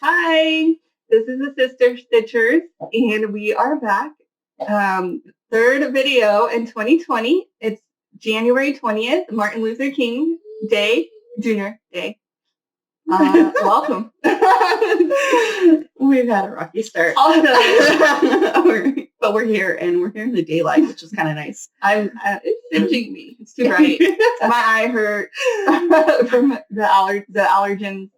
Hi, this is the Sister Stitchers, and we are back. Third video in 2020. It's January 20th, Martin Luther King Day, Jr. Day. Welcome. We've had a rocky start. But we're here, and we're here in the daylight, which is kind of nice. It's singeing me. It's too bright. My eye hurt from the allergens.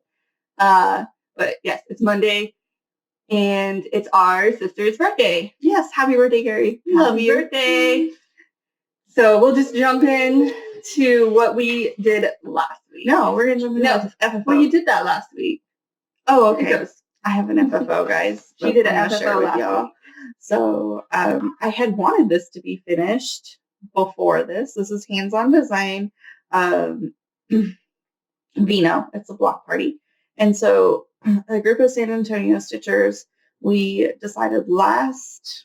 But yes, it's Monday, and it's our sister's birthday. Yes, happy birthday, Gary. Love you. Birthday. So we'll just jump in to what we did last week. No, we're going to jump into FFO. Well, you did that last week. Oh, okay. I have an FFO, guys. She did an FFO with y'all. Week. So I had wanted this to be finished before this. This is hands-on design. Vino. It's a block party. And so a group of San Antonio stitchers, we decided last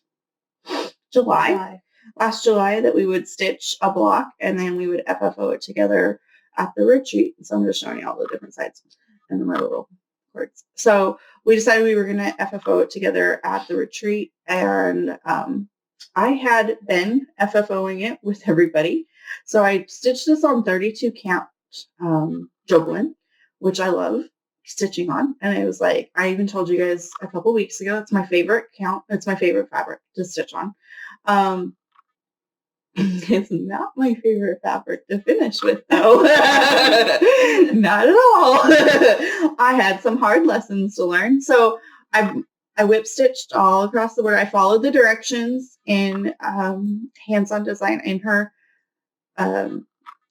July that we would stitch a block and then we would FFO it together at the retreat. So I'm just showing you all the different sides and my little cords. So we decided we were going to FFO it together at the retreat. And I had been FFOing it with everybody. So I stitched this on 32 count Joblin, which I love stitching on. And it was like, I even told you guys a couple weeks ago, it's my favorite count. It's my favorite fabric to stitch on. It's not my favorite fabric to finish with, though. Not at all. I had some hard lessons to learn. So I whip stitched all across the board. I followed the directions in hands-on design in her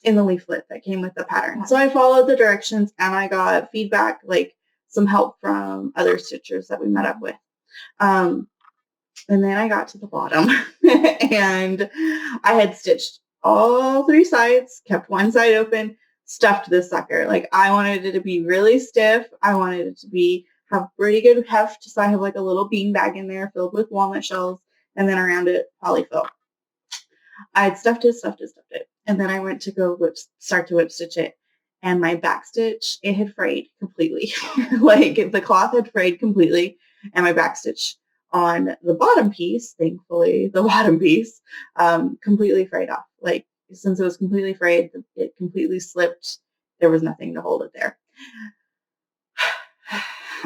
in the leaflet that came with the pattern. So I followed the directions and I got feedback, like some help from other stitchers that we met up with. And then I got to the bottom and I had stitched all three sides, kept one side open, stuffed this sucker. Like I wanted it to be really stiff. I wanted it to have pretty good heft. So I have like a little bean bag in there filled with walnut shells and then around it polyfill. I had stuffed it. And then I went to go start to whip stitch it. And my back stitch, it had frayed completely. Like the cloth had frayed completely. And my back stitch on the bottom piece, thankfully, the bottom piece, completely frayed off. Like since it was completely frayed, it completely slipped. There was nothing to hold it there.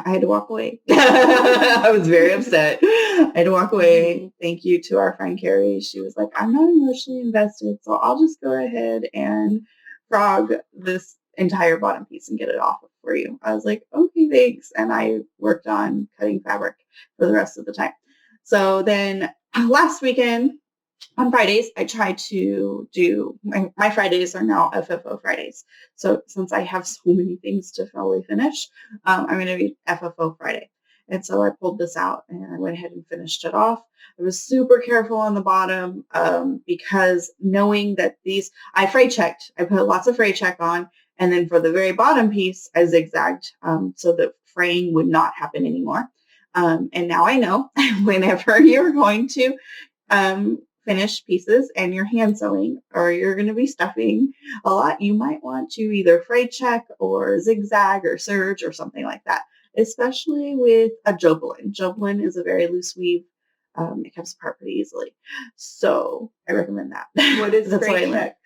I had to walk away. I was very upset. I had to walk away. Thank you to our friend Carrie. She was like, I'm not emotionally invested, so I'll just go ahead and frog this entire bottom piece and get it off for you. I was like, okay, thanks. And I worked on cutting fabric for the rest of the time. So then last weekend, on Fridays, I try to do, my Fridays are now FFO Fridays. So since I have so many things to fully finish, I'm going to be FFO Friday. And so I pulled this out and I went ahead and finished it off. I was super careful on the bottom because knowing that I fray checked. I put lots of fray check on. And then for the very bottom piece, I zigzagged so that fraying would not happen anymore. And now I know whenever you're going to finish pieces and you're hand sewing or you're going to be stuffing a lot, you might want to either fray check or zigzag or serge or something like that, especially with a Joblin. Joblin is a very loose weave. It comes apart pretty easily. So I recommend that. What is fray check?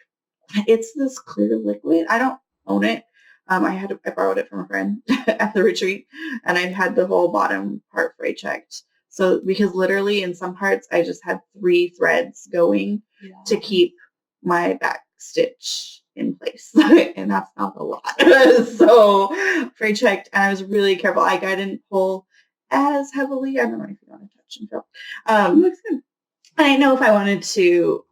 It's this clear liquid. I don't own it. I borrowed it from a friend at the retreat and I had the whole bottom part fray checked. So because literally in some parts, I just had 3 threads going to keep my back stitch in place. And that's not a lot. So fray checked and I was really careful. I didn't pull as heavily. I don't know if you want to touch and feel. Looks good. I know if I wanted to,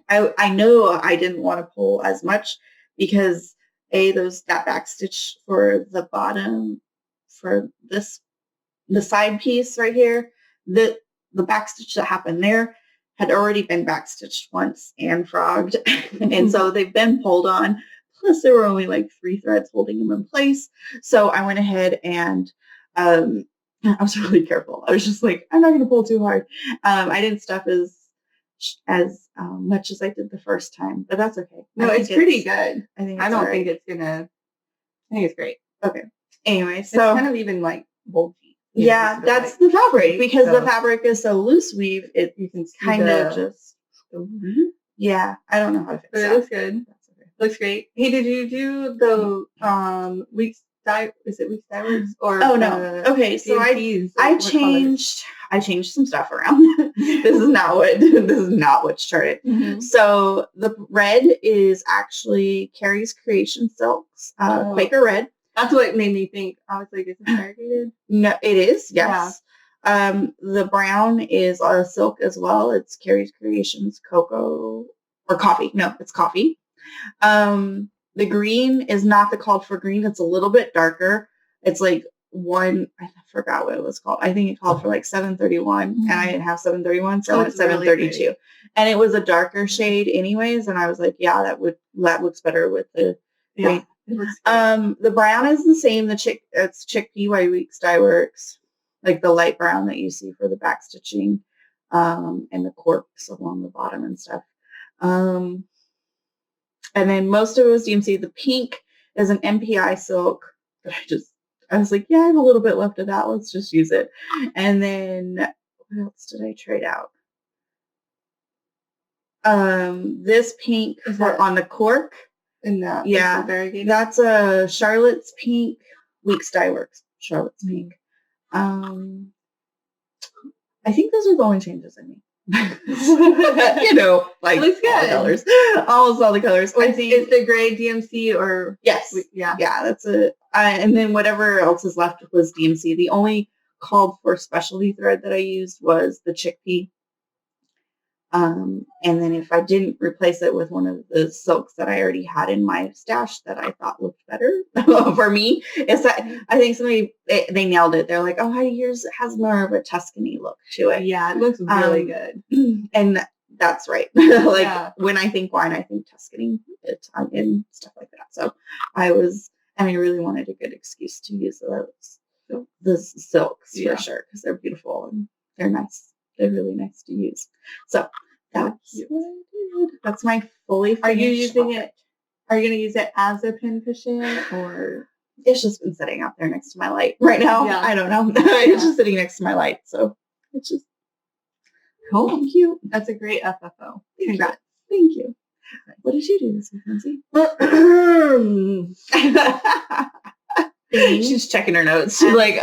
I know I didn't want to pull as much because that back stitch for the bottom, for the side piece right here, the back stitch that happened there had already been back stitched once and frogged. And so they've been pulled on. Plus there were only like 3 threads holding them in place. So I went ahead and I was really careful. I was just like, I'm not going to pull too hard. I didn't stuff as much as I did the first time, but that's okay. No, it's pretty good. I think I don't think it's gonna. I think it's great. Okay. Anyway, so it's kind of even like bulgy. Yeah, that's the fabric because the fabric is so loose weave. You can see kind of just. Yeah, I don't know how to fix but that. it looks good. Looks great. Hey, did you do the week's dye? Is it week's dye works or? Oh no. Okay, so I changed some stuff around. This is not what started. Mm-hmm. So the red is actually Carrie's Creation Silks, Quaker Red. That's what made me think. I was like, is it variegated? No, it is. Yes. Yeah. The brown is a silk as well. It's Carrie's Creations Cocoa or Coffee. No, it's Coffee. The green is not the called for green. It's a little bit darker. It's like I forgot what it was called. I think it called for like 731 and I didn't have 731. So I went 732 really and it was a darker shade anyways. And I was like, yeah, that looks better with the green. The brown is the same. It's Chickpea by Weeks Dye Works, like the light brown that you see for the back stitching, and the corks along the bottom and stuff. And then most of it was DMC. The pink is an MPI silk. I was like, yeah, I have a little bit left of that. Let's just use it. And then what else did I trade out? This pink on the cork. And that, yeah, that's a Charlotte's Pink, Weeks Dye Works. Charlotte's Pink. I think those are the only changes I made. You know, like looks good. All the colors, almost all the colors. I think it's the gray DMC or yes, yeah, that's it. And then whatever else is left was DMC. The only called for specialty thread that I used was the Chickpea. And then if I didn't replace it with one of the silks that I already had in my stash that I thought looked better for me, is that I think they nailed it. They're like, oh, yours has more of a Tuscany look to it. Yeah, it looks really good. And that's right. Like when I think wine, I think Tuscany and stuff like that. So I really wanted a good excuse to use the silks for sure because they're beautiful and they're nice. They're really nice to use. So that's what I did. That's my fully finished. Are you using it? Are you going to use it as a pin cushion or? It's just been sitting out there next to my light right now. Yeah. I don't know. It's just sitting next to my light. So it's just cool. Thank you. That's a great FFO. Congrats. Thank you. What did you do this week, Lindsay? She's checking her notes. She's like,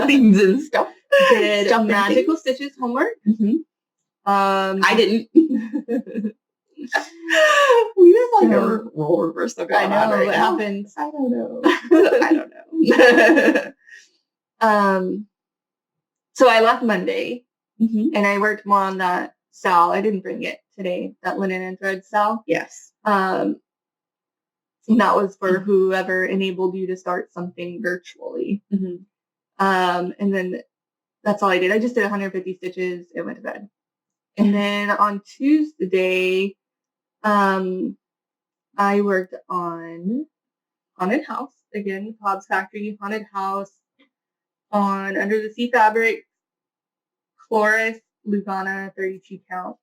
things and stuff. Did Magical Stitches homework. Mm-hmm. I didn't. We did like a role reversal. I know what happened. I don't know. I don't know. So I left Monday, and I worked more on that sal. I didn't bring it today. That linen and thread sal. Yes. And that was for whoever enabled you to start something virtually. And then that's all I did. I just did 150 stitches and went to bed. And then on Tuesday, I worked on Haunted House. Again, Bob's Factory, Haunted House, on Under the Sea Fabric, Chloris, Lugana, 32 count.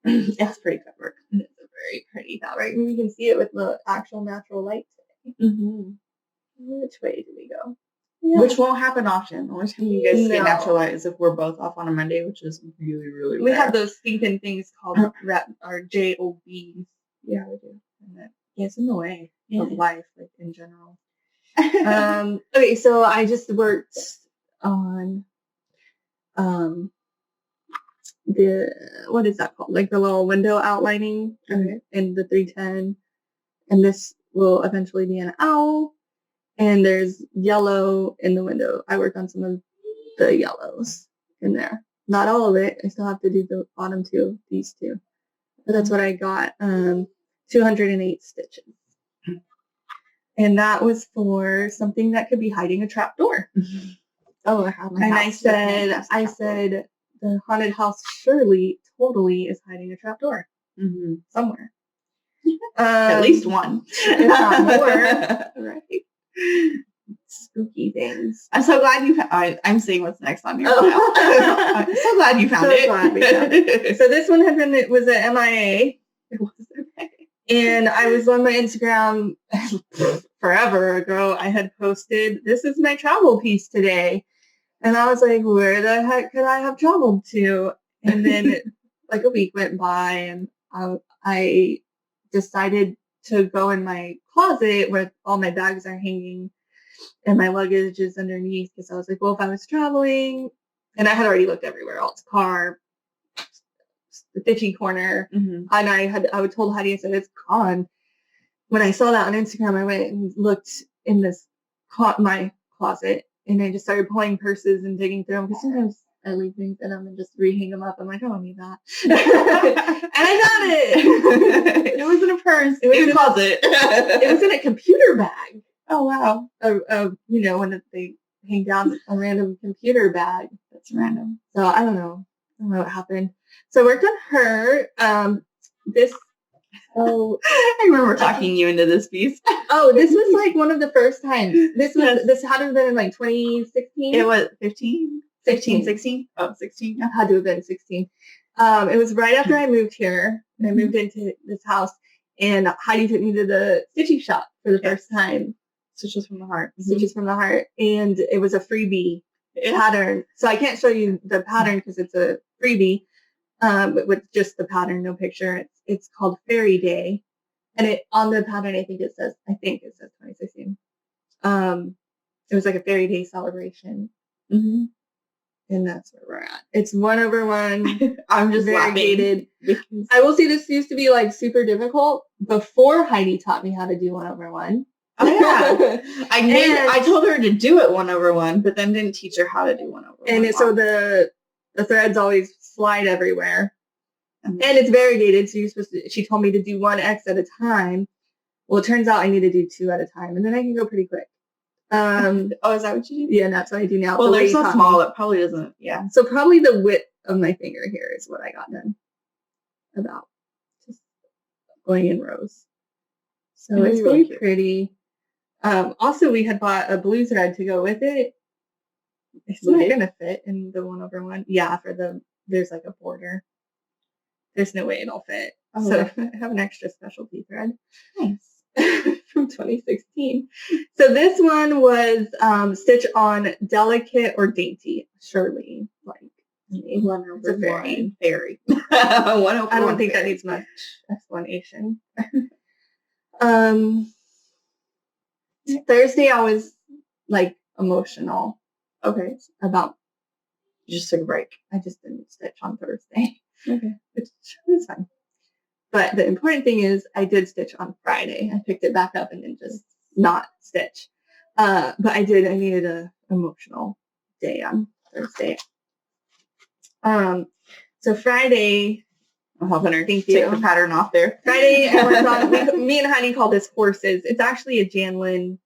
It's pretty fabric. It's a very pretty fabric. And we can see it with the actual natural light today. Which way do we go? Yeah. Which won't happen often. The only time you guys get natural light is if we're both off on a Monday, which is really, really rare. We have those stinking things called JOBs. Yeah, we do. And that gets in the way of life, like in general. Okay, so I just worked on what is that called? Like the little window outlining in the 310. And this will eventually be an owl. And there's yellow in the window. I worked on some of the yellows in there. Not all of it. I still have to do the bottom two, these two. But that's what I got. 208 stitches. And that was for something that could be hiding a trap door. Oh, I have my and I said, the haunted house surely, totally is hiding a trap door somewhere. At least one, if not more. Right. Spooky things. I'm so glad you found. I'm seeing what's next on your file. I'm so glad you found it. Glad we found it. So this one was a MIA. It was okay. And I was on my Instagram forever ago. I had posted, "This is my travel piece today." And I was like, where the heck could I have traveled to? And then like a week went by and I decided to go in my closet where all my bags are hanging and my luggage is underneath because I was like, well, if I was traveling, and I had already looked everywhere else, car, the stitching corner, and I told Heidi, I said, it's gone. When I saw that on Instagram, I went and looked in my closet, and I just started pulling purses and digging through them because sometimes I leave things in them and just rehang them up. I'm like, I don't need that. And I got it. It was in a purse. It was in a closet. It was in a computer bag. Oh, wow. When they hang down a random computer bag. That's random. So I don't know what happened. So I worked on her. I remember talking you into this piece. Oh, this was like one of the first times. This had to have been in like 2016. It was 15? 16? Oh, 16. It had to have been 16. It was right after I moved here. And I moved into this house, and Heidi took me to the stitching shop for the first time. Stitches from the Heart. Stitches from the Heart. And it was a freebie pattern. So I can't show you the pattern because it's a freebie. With just the pattern, no picture. It's called Fairy Day, and on the pattern I think it says 2016. It was like a Fairy Day celebration, and that's where we're at. It's 1/1. I'm just variegated. I will say this used to be like super difficult before Heidi taught me how to do 1/1. Oh yeah, I told her to do it 1/1, but then didn't teach her how to do 1/1. And so the threads always slide everywhere. And it's variegated, so she told me to do 1X at a time. Well, it turns out I need to do 2 at a time, and then I can go pretty quick. Oh, is that what you do? Yeah, and that's what I do now. Well, they're so small, it probably doesn't, So probably the width of my finger here is what I got done. About just going in rows. So it's really pretty. Also, we had bought a blue thread to go with it. It's not going to fit in the 1/1. Yeah, there's like a border. There's no way it'll fit. Oh, so I have an extra specialty thread. Nice. From 2016. So this one was Stitch on Delicate or Dainty. Surely, like, it's a very. I don't think that needs much explanation. Thursday I was like emotional. Okay. About. You just took a break. I just didn't stitch on Thursday. Okay. Which was fine. But the important thing is I did stitch on Friday. I picked it back up and then just not stitch. But I needed an emotional day on Thursday. So Friday, I'm helping her take the pattern off there. Friday, I worked on, me and Heidi call this Horses. It's actually a Janlin.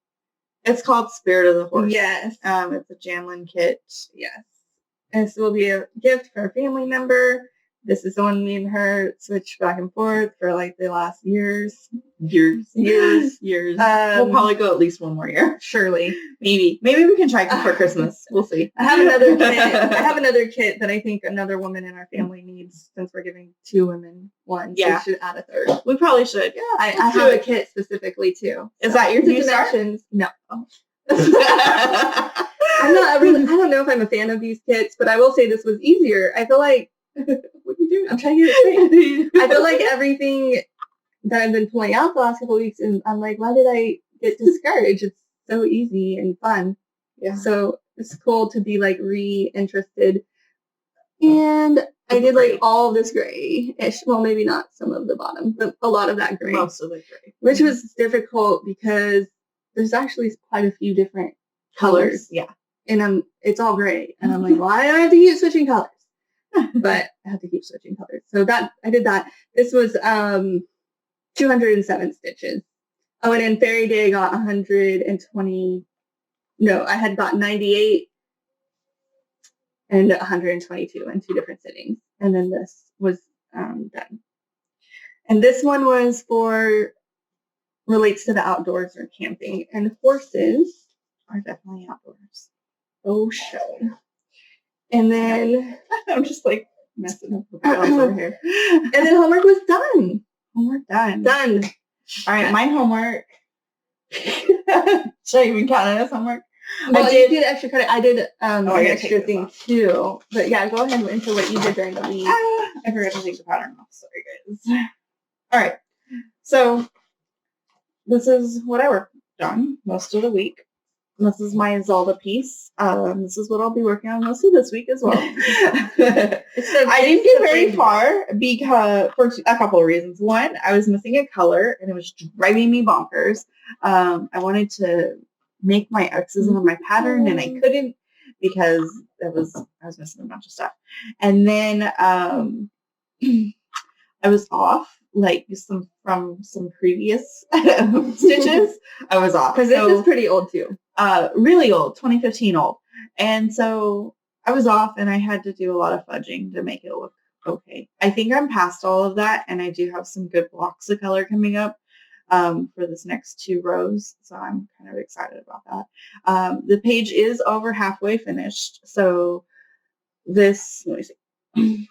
It's called Spirit of the Horse. Yes. It's a Janlin kit. Yes. And this will be a gift for a family member. This is the one me and her switched back and forth for like the last years. Years. We'll probably go at least one more year. Surely. Maybe we can try before Christmas. We'll see. I have another kit. I have another kit that I think another woman in our family needs since we're giving 2 women one. Yeah. So we should add a third. We probably should. Yeah. I have a kit specifically too. Is that your new dimensions? No. I don't know if I'm a fan of these kits, but I will say this was easier. I feel like what are you doing? I'm trying to get it straight. I feel like everything that I've been pulling out the last couple of weeks, and I'm like, why did I get discouraged? It's so easy and fun. Yeah. So it's cool to be like re-interested. And I did like all of this gray-ish. Well, maybe not some of the bottom, but a lot of that gray. Most of the gray. Which was difficult because there's actually quite a few different colors. Yeah. And it's all gray. And I'm like, why do I have to keep switching colors? But I have to keep switching colors. So I did that. This was 207 stitches. Oh, and in Fairy Day I got 120. No, I had got 98 and 122 in 2 different sittings. And then this was done. And this one was relates to the outdoors or camping. And horses are definitely outdoors. Oh, show. And then I'm just like messing up the balance over here. And then homework was done. Homework done. Done. All right, my homework. Should I even count it as homework? Well, you did extra credit. I did I an gotta extra take this thing off. too. But yeah, go ahead into what you did during the week. I forgot to take the pattern off. Sorry, guys. All right. So this is what I worked on most of the week. This is my Zelda piece. This is what I'll be working on most of this week as well. I didn't get very far because for a couple of reasons. One, I was missing a color and it was driving me bonkers. I wanted to make my X's on my pattern and I couldn't because I was missing a bunch of stuff. And then I was off like from some previous stitches. I was off because this is pretty old too. Really old, 2015 old. And so I was off and I had to do a lot of fudging to make it look okay. I think I'm past all of that and I do have some good blocks of color coming up for this next 2 rows. So I'm kind of excited about that. The page is over halfway finished. So this, let me see,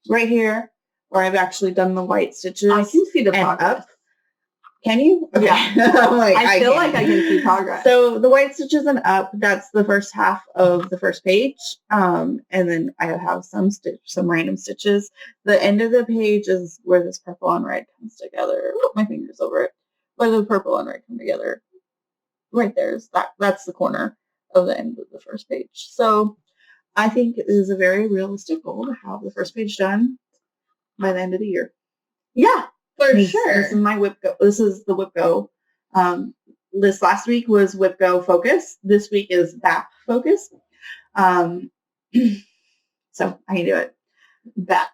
right here where I've actually done the white stitches. I can see the progress. Up. Can you? Okay. Yeah. I feel like I can see progress. So the white stitches and up, that's the first half of the first page. And then I have some random stitches. The end of the page is where this purple and red comes together. Oh, my finger's over it. Where the purple and red come together. Right there's that's the corner of the end of the first page. So I think it is a very realistic goal to have the first page done by the end of the year. Yeah. For sure. This is my Whip Go. This is the Whip Go. This last week was Whip Go Focus. This week is BAP Focus. So I can do it. BAP.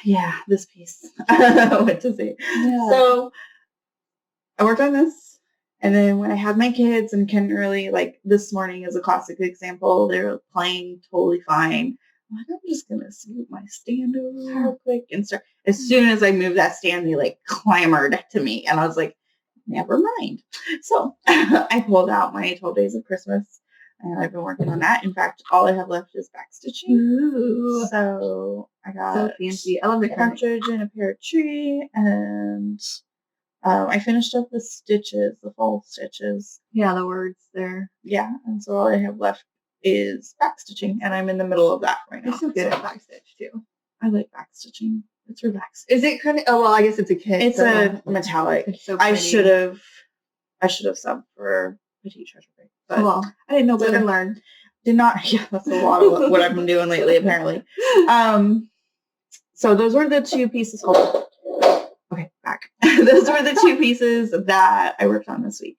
Yeah, this piece. What to say? Yeah. So I worked on this, and then when I had my kids and couldn't really, like this morning is a classic example. They were playing totally fine. I'm just gonna scoot my stand over real quick and start. As soon as I moved that stand, they like clamored to me, and I was like, "Never mind." So I pulled out my 12 Days of Christmas, and I've been working on that. In fact, all I have left is back stitching. Ooh. So I got so fancy. I love the cartridge and a pear tree, and I finished up the stitches, the fall stitches. Yeah, the words there. Yeah, and so all I have left is back stitching, and I'm in the middle of that right now. You're so good at back stitch too. I like back stitching. It's relaxing. Is it kind of? Oh well, I guess it's a kit. It's a metallic. It's so I should have subbed for Petite Treasure Break, but well, I didn't know better. Live and learn. Did not. Yeah, that's a lot of what I've been doing lately, apparently. So those were the 2 pieces. Hold on. Okay, back. Those were the 2 pieces that I worked on this week.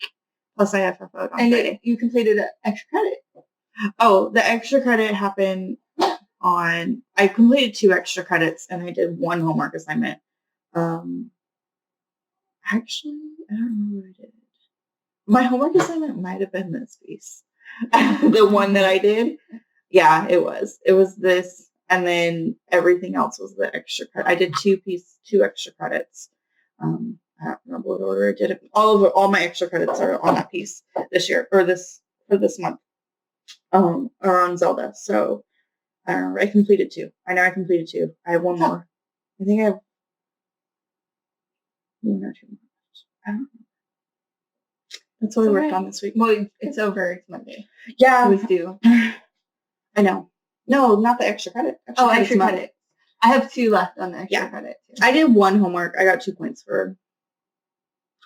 Plus, I FFO'd on Friday. You completed an extra credit. Oh, the extra credit happened on, I completed 2 extra credits and I did 1 homework assignment. Actually, I don't know what I did. My homework assignment might have been this piece. The one that I did. Yeah, it was. It was this, and then everything else was the extra credit. I did 2 extra credits. I don't remember what order I did it. All my extra credits are on that piece this year, or this month. Or on Zelda. So I don't know. I completed 2. I know I completed 2. I have 1 more. I think I have 1 or 2 more. I don't know. That's what I worked on this week. Well, it's over. It's Monday. Yeah. It was due. I know. No, not the extra credit. Extra credit. I have 2 left on the extra credit too. I did 1 homework. I got 2 points for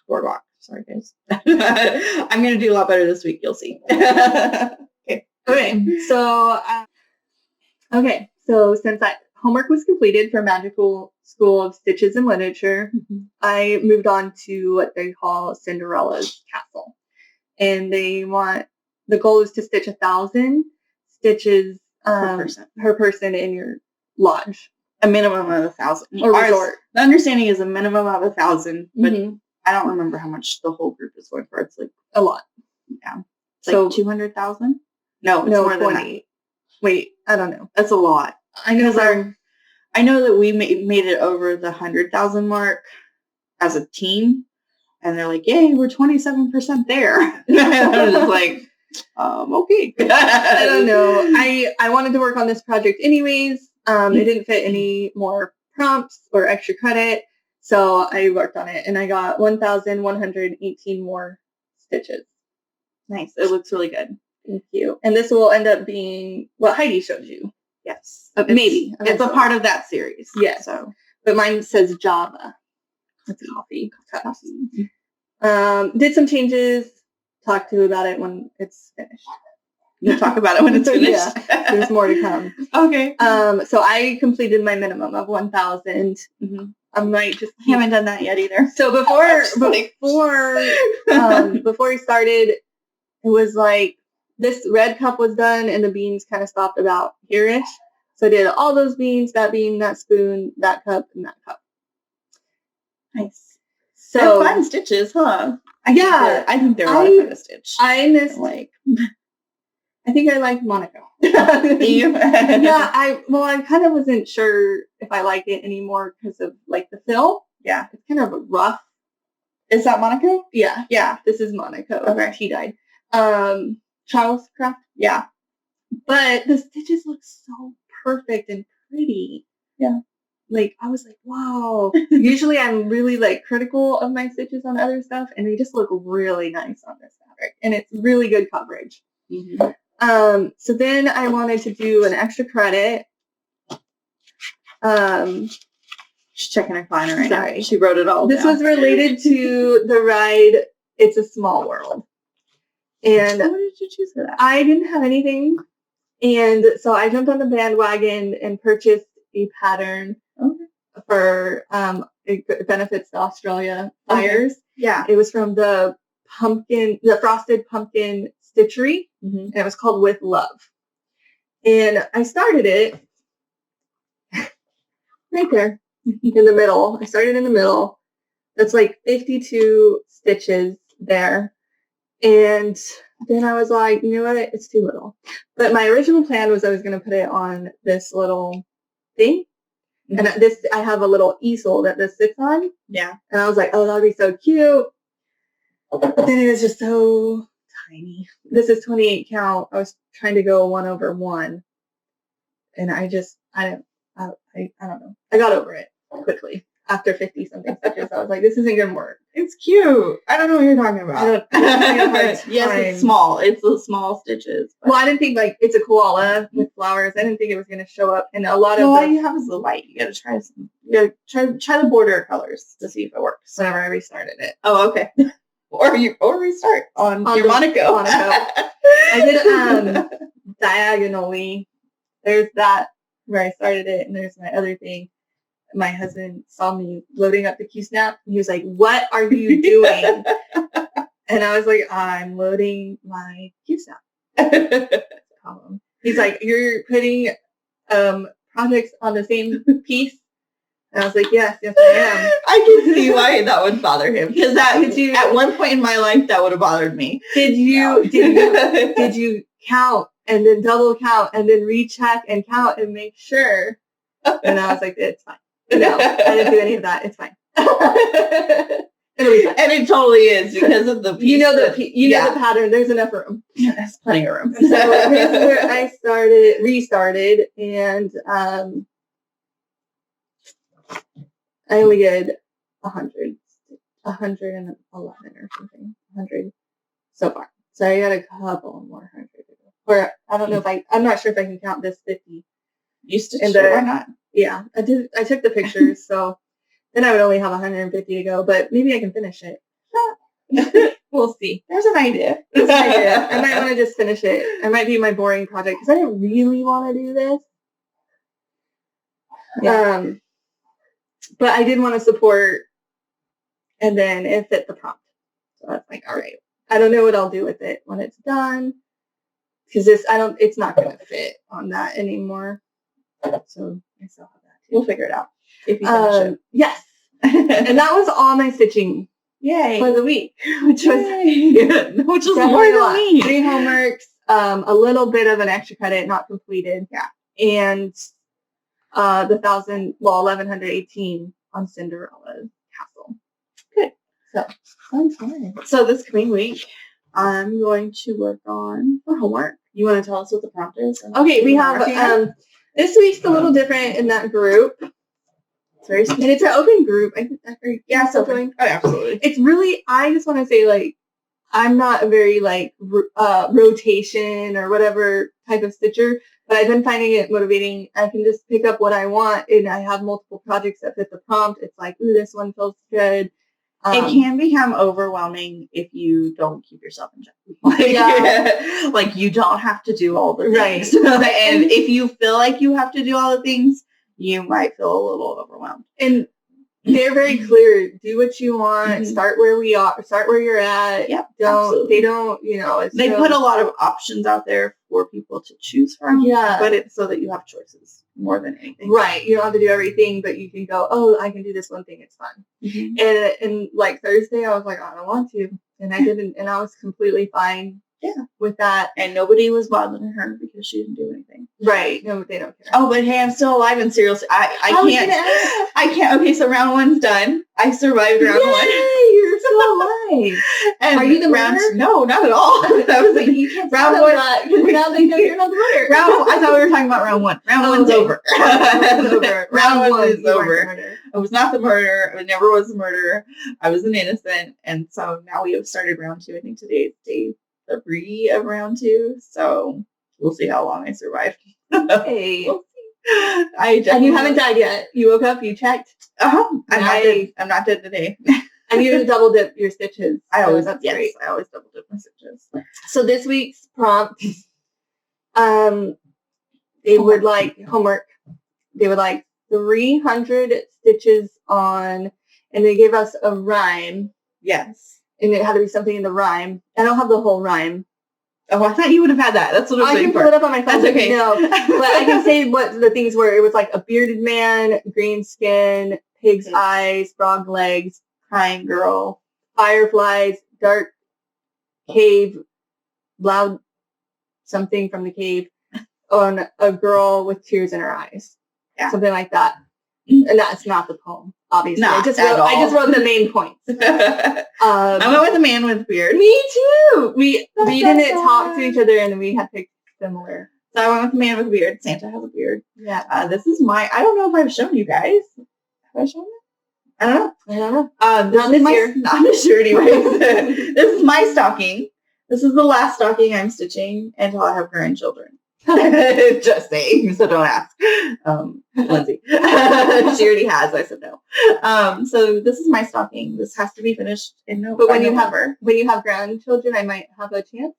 Boardwalk. Sorry, guys. I'm going to do a lot better this week. You'll see. Okay. So since that homework was completed for Magical School of Stitches and Literature, I moved on to what they call Cinderella's Castle. And the goal is to stitch 1,000 stitches per person in your lodge. A minimum of 1,000. Or resort. The understanding is a minimum of 1,000, but I don't remember how much the whole group is going for. It's like a lot. Yeah. It's like 200,000? No, it's more 20. than that. Wait, I don't know. That's a lot. I know that we made it over the 100,000 mark as a team, and they're like, "Yay, we're 27% there." I was just like, okay. I don't know. I wanted to work on this project anyways. It didn't fit any more prompts or extra credit, So I worked on it, and I got 1,118 more stitches. Nice. It looks really good. Thank you. And this will end up being what Heidi showed you. Yes. Maybe. It's a part of that series. Yes. So, but mine says Java. It's coffee. Did some changes. Talk to you about it when it's finished. We'll talk about it when it's finished. Yeah, there's more to come. Okay. So I completed my minimum of 1,000. Mm-hmm. I might just haven't done that yet either. So before we started, it was like this red cup was done and the beans kind of stopped about here-ish. So I did all those beans, that bean, that spoon, that cup, and that cup. Nice. So they're fun stitches, huh? I think they're a lot of fun to stitch. I think I like Monaco. Yeah, I kind of wasn't sure if I like it anymore because of like the fill. Yeah. It's kind of rough. Is that Monaco? Yeah. Yeah. This is Monaco. Okay. She died. Charles Craft. Yeah. But the stitches look so perfect and pretty. Yeah. Like, I was like, wow. Usually I'm really like critical of my stitches on other stuff, and they just look really nice on this fabric. And it's really good coverage. Mm-hmm. So then I wanted to do an extra credit. She's checking her planner right Sorry. now. She wrote it all This down. was related to the ride It's a Small World. And what did you choose for that? I didn't have anything. And so I jumped on the bandwagon and purchased a pattern for it benefits the Australia fires. Okay. Yeah. It was from the Frosted Pumpkin Stitchery, and it was called With Love. And I started it right there in the middle. I started in the middle. That's like 52 stitches there. And then I was like, you know what? It's too little. But my original plan was I was going to put it on this little thing. Mm-hmm. And I have a little easel that this sits on. Yeah. And I was like, oh, that'd be so cute. But then it was just so tiny. This is 28 count. I was trying to go 1/1. And I don't know. I got over it quickly. After 50-something stitches, I was like, this isn't going to work. It's cute. I don't know what you're talking about. Yes, it's small. It's the small stitches. But. Well, I didn't think, like, it's a koala with flowers. I didn't think it was going to show up. And a lot of all you have is the light. You got to try some. You got to try the border colors to see if it works. Whenever I restarted it. Oh, okay. or restart on your Monaco. I did diagonally. There's that where I started it, and there's my other thing. My husband saw me loading up the Q-snap, and he was like, what are you doing? And I was like, I'm loading my Q-snap. He's like, you're putting projects on the same piece? And I was like, yes, I am. I can see why that would bother him, because at one point in my life that would have bothered me. Did you count and then double count and then recheck and count and make sure? And I was like, it's fine. No, I didn't do any of that. It's fine. It'll be fine. And it totally is because of the piece. The pattern. There's enough room. Yeah, there's plenty of room. So here's where I restarted, and I only did 111 or something. 100 so far. So I got a couple more 100 to go. Or I don't know I'm not sure if I can count this 50. You stitched it or not? Yeah, I did. I took the pictures, so then I would only have 150 to go, but maybe I can finish it. We'll see. There's an idea. I might want to just finish it. It might be my boring project because I didn't really want to do this. Yeah. But I did want to support, and then it fit the prompt. So I was like, all right. I don't know what I'll do with it when it's done because it's not going to fit on that anymore. So I still have that too. We'll figure it out if you finish it. Yes. And that was all my stitching. Yay. For the week, which was more than me. 3 homeworks, a little bit of an extra credit not completed. Yeah. And the 1,118 on Cinderella's castle. Good. So fun. So this coming week, I'm going to work on homework. You want to tell us what the prompt is? Okay, we have this week's a little different in that group. very And it's an open group. yeah, so oh, absolutely. It's really, I just want to say, like, I'm not a very, like, rotation or whatever type of stitcher, but I've been finding it motivating. I can just pick up what I want, and I have multiple projects that fit the prompt. It's like, ooh, this one feels good. It can become overwhelming if you don't keep yourself in check. Like, like you don't have to do all the things. Right. And if you feel like you have to do all the things, you might feel a little overwhelmed. And they're very clear. Do what you want. Start where we are. Start where you're at. Yeah. They don't, you know. They put a lot of options out there for people to choose from. Yeah. But it's so that you have choices more than anything. Right. You don't have to do everything, but you can go, oh, I can do this one thing. It's fun. And like Thursday, I was like, I don't want to. And I didn't. And I was completely fine. Yeah, with that. And nobody was bothering her because she didn't do anything. Right. No, they don't care. Oh, but hey, I'm still alive and seriously, I can't. Okay, so round 1's done. I survived round 1. You're still alive. And are you the murderer? No, not at all. That was like, you can't round 1. Because now they know you're not the murderer. I thought we were talking about round 1. Round 1's over. Round 1 is over. I was not the murderer. I never was the murderer. I was an innocent. And so now we have started round 2. I think today is day 3 of round 2, so we'll see how long I survive. Hey, we'll see. And you haven't died yet. You woke up, you checked. I'm not dead today. And you double dip your stitches. That's great. I always double dip my stitches. So this week's prompt, they would like homework. They would like 300 stitches on, and they gave us a rhyme. Yes. And it had to be something in the rhyme. I don't have the whole rhyme. Oh, I thought you would have had that. That's what I'm saying. I can pull it up on my phone. That's okay. No, but I can say what the things were. It was like a bearded man, green skin, pig's eyes, frog legs, crying girl, fireflies, dark cave, loud something from the cave, on a girl with tears in her eyes. Yeah. Something like that. And that's not the poem, obviously. I just wrote the main points. I went with the man with beard. Me too. We didn't talk to each other, and then we had picked similar. So I went with the man with beard. Santa has a beard. Yeah. This is I don't know if I've shown you guys. Have I shown it? I don't know. Not this year. Not this year, anyways. This is my stocking. This is the last stocking I'm stitching until I have grandchildren. Just saying, so don't ask. Lindsay. She already has. I said no. So this is my stocking. This has to be finished in November. But when you have grandchildren, I might have a chance.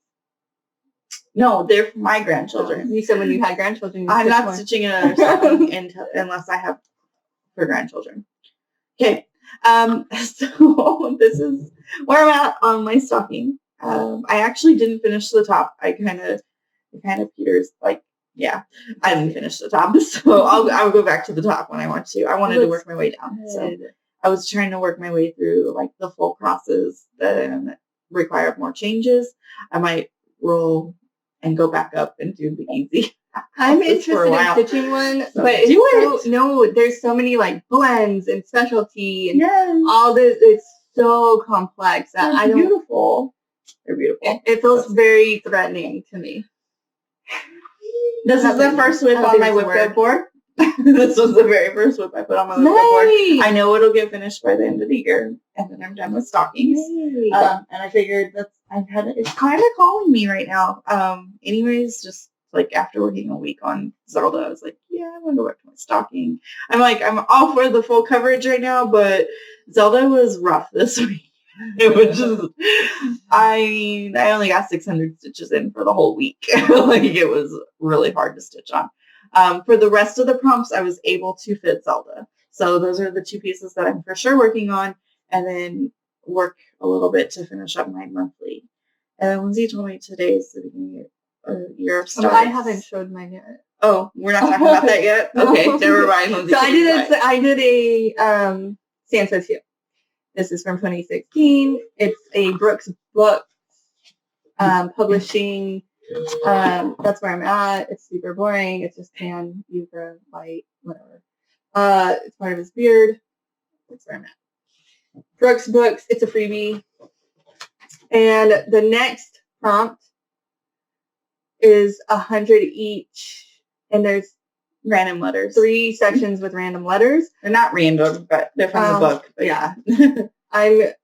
No, they're for my grandchildren. You said when you had grandchildren. I'm not stitching another stocking unless I have for grandchildren. Okay. So this is where I'm at on my stocking. I actually didn't finish the top. It kind of peters, like, yeah, I didn't finish the top, so I'll go back to the top when I want to. I wanted to work my way down, so I was trying to work my way through, like, the full crosses that require more changes. I might roll and go back up and do the easy. I'm interested in stitching one, so but there's so many, like, blends and specialty and all this. It's so complex that They're beautiful. They're beautiful. It feels very threatening to me. This is the first whip on my whip guide board. This was the very first whip I put on my whip guide board. I know it'll get finished by the end of the year, and then I'm done with stockings. And I figured it's kind of calling me right now. Anyways, just like after working a week on Zelda, I was like, yeah, I want to go back to my stocking. I'm all for the full coverage right now, but Zelda was rough this week. It was just, I only got 600 stitches in for the whole week. Like, it was really hard to stitch on. For the rest of the prompts, I was able to fit Zelda. So those are the 2 pieces that I'm for sure working on, and then work a little bit to finish up my monthly. And then Lindsay told me today is the beginning of year of starts. I haven't showed mine yet. Oh, we're not talking about that yet? Okay, never mind, Lindsay. So I did a Santa too. This is from 2016. It's a Brooks book publishing. That's where I'm at. It's super boring. It's just tan, Uber, white, whatever. It's part of his beard. That's where I'm at. Brooks books. It's a freebie. And the next prompt is 100 each. And there's random letters. 3 sections with random letters. They're not random, but they're from the book. But yeah. I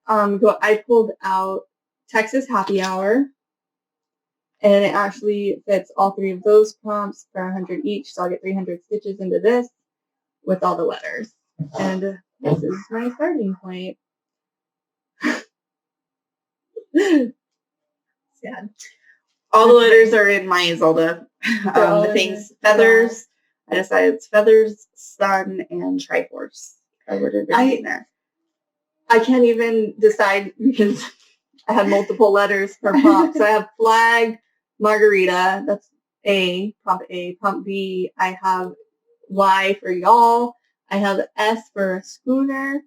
pulled out Texas Happy Hour, and it actually fits all 3 of those prompts for 100 each. So I'll get 300 stitches into this with all the letters. And this is my starting point. Sad. All the letters are in my Zelda. The things, feathers. I decided it's feathers, sun, and Triforce. I ordered everything there. I can't even decide because I had multiple letters per prompt. So I have flag, margarita. That's A, prompt A. Prompt B, I have Y for y'all. I have S for schooner.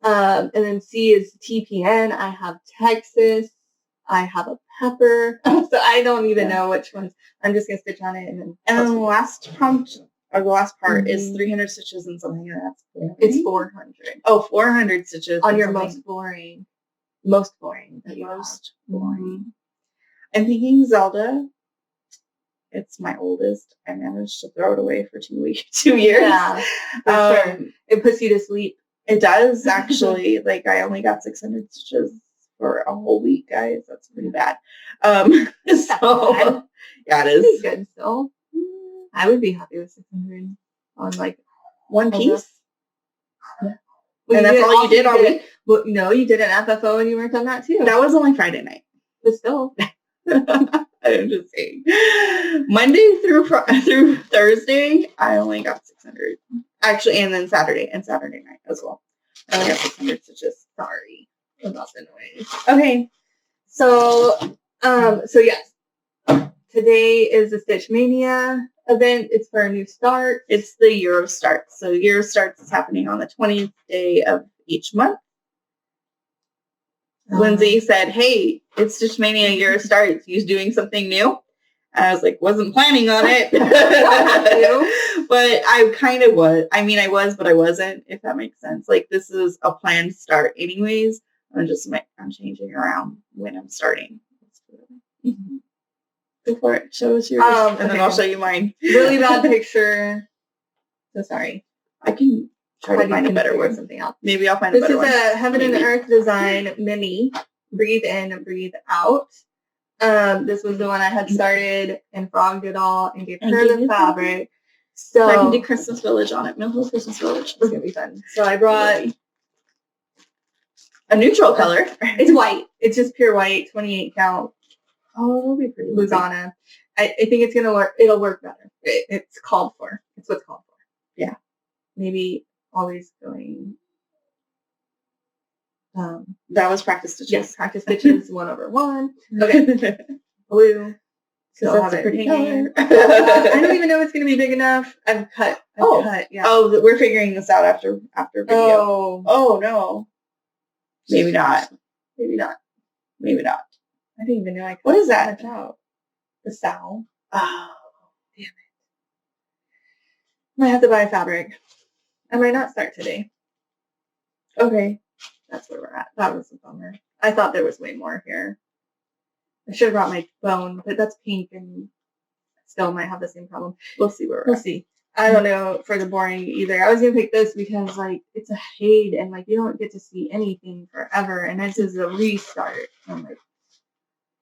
And then C is TPN. I have Texas. I have a pepper. So I don't even know which ones. I'm just going to stitch on it. And then the last prompt, or the last part, is 300 stitches and something. And that's 400. It's 400. Oh, 400 stitches. On your most boring. Most boring. Most boring. I'm thinking Zelda. It's my oldest. I managed to throw it away for 2 years. Yeah, sure. It puts you to sleep. It does, actually. Like, I only got 600 stitches for a whole week, guys. That's pretty bad. So, yeah, it is. Pretty good still. I would be happy with 600 on, like, one piece. Yeah. Well, and that's all you did all week? Well, no, you did an FFO and you worked on that, too. That was only Friday night. But still. I'm just saying. Monday through Thursday, I only got 600. Actually, and then Saturday night as well. I only got 600 stitches. Sorry about the noise. Okay. So yes. Today is the Stitch Mania event. It's for a new start. It's the Euro Starts. So Euro Starts is happening on the 20th day of each month. Lindsay said, hey, it's Stitch Mania Euro Starts. You doing something new? I was like, wasn't planning on it. But I kind of was. I mean, I was, but I wasn't, if that makes sense. Like, this is a planned start anyways. I'm changing around when I'm starting. Mm-hmm. Go for it. Show us yours, and then I'll show you mine. Really bad picture. So sorry. I can try to find a better word. Something else. Maybe I'll find a better one. This is a Heaven and Earth Design Mini. Breathe in, breathe out. This was the one I had started and frogged it all and gave her the fabric. So I can do Christmas Village on it. Middle Christmas Village. It's gonna be fun. So I brought a neutral color. It's white. It's just pure white, 28 count. Oh, it'll be pretty. Lugana. I think it's gonna work. It'll work better. It's called for. It's what's called for. Yeah. Maybe always going. That was practice stitches. Yes, practice stitches 1/1. Okay. Blue. So that's a pretty color. I don't even know if it's going to be big enough. I've cut. Yeah. Oh, we're figuring this out after video. Oh no. Maybe not. Maybe not. Maybe not. I didn't even know I could. What is that? Out. The sow. Oh, damn it. I might have to buy fabric. I might not start today. Okay. That's where we're at. That was a bummer. I thought there was way more here. I should have brought my bone, but that's pink and still might have the same problem. We'll see where we're at. See. I don't know for the boring either. I was going to pick this because, like, it's a shade and, like, you don't get to see anything forever. And this is a restart. I'm like,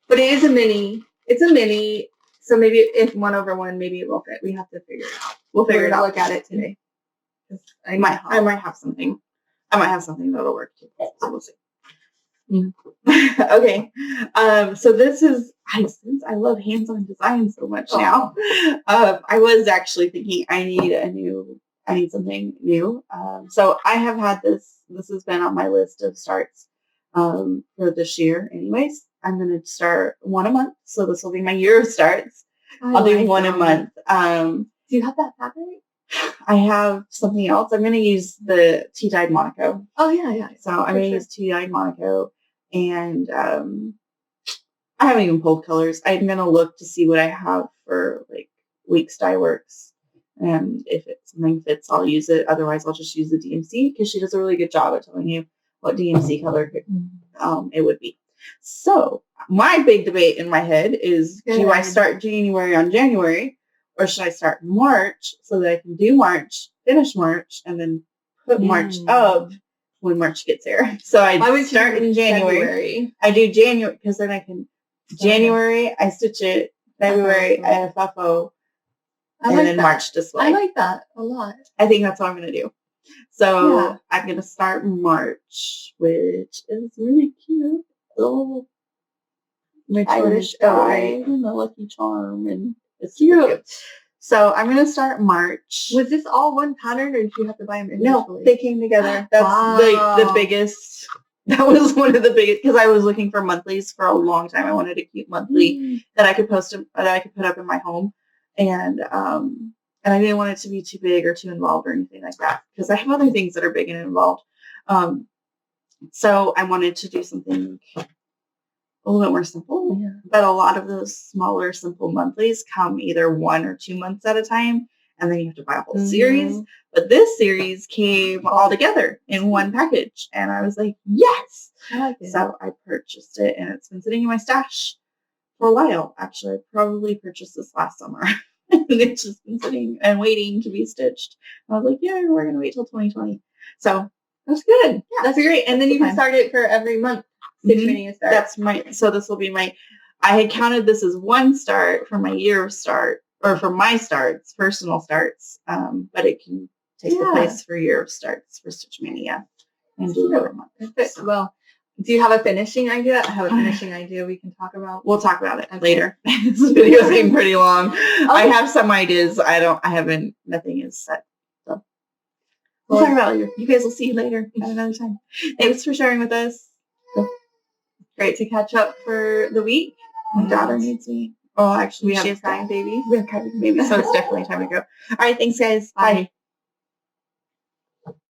but it is a mini. It's a mini. So maybe if 1/1, maybe it will fit. We have to figure it out. We'll figure it out. Look at it today. I might have something. I might have something that'll work too. So we'll see. Mm-hmm. Okay. So this is, since I love hands-on design so much now, I was actually thinking I need something new. So I have had this has been on my list of starts for this year anyways. I'm going to start one a month. So this will be my year of starts. I'll do one a month. Do you have that fabric? I have something else. I'm going to use the tea-dyed Monaco. Oh, yeah. So I'm going to use tea-dyed Monaco. And I haven't even pulled colors. I'm going to look to see what I have for, like, Weeks Dye Works. And if something fits, I'll use it. Otherwise, I'll just use the DMC because she does a really good job at telling you what DMC color it would be. So my big debate in my head is, do I start January on January or should I start in March so that I can do March, finish March, and then put March up when March gets here? So I would start in January. February. I do January because then I can. January I stitch it. February I FFO. And then March display. I like that a lot. I think that's what I'm going to do. So I'm going to start March, which is really cute. Little Irish guy and a Lucky Charm, and it's cute. So I'm going to start March. Was this all one pattern, or did you have to buy them individually? No, they came together. That's the biggest. That was one of the biggest, because I was looking for monthlies for a long time. I wanted a cute monthly that I could post, that I could put up in my home. And I didn't want it to be too big or too involved or anything like that, because I have other things that are big and involved. So I wanted to do something a little bit more simple. Yeah. But a lot of those smaller, simple monthlies come either 1 or 2 months at a time, and then you have to buy a whole series. But this series came all together in one package, and I was like, yes! I like it. So I purchased it, and it's been sitting in my stash for a while. Actually, I probably purchased this last summer. And it's just been sitting and waiting to be stitched. And I was like, yeah, we're going to wait till 2020. So that's good. Yeah, that's great. And then you can start it for every month. Stitch Mania start. So this will be I had counted this as one start for my year of start, or for my starts, personal starts. But it can take the place for year of starts for Stitch Mania and do another month. So. Well, do you have a finishing idea? I have a finishing idea we can talk about. We'll talk about it later. This video is getting pretty long. I have some ideas. Nothing is set. So we'll talk about it later. You guys will see later at another time. Thanks for sharing with us. Great to catch up for the week. My daughter needs me. Oh, actually, we have crying babies. We have crying babies, so it's definitely time to go. All right, thanks, guys. Bye.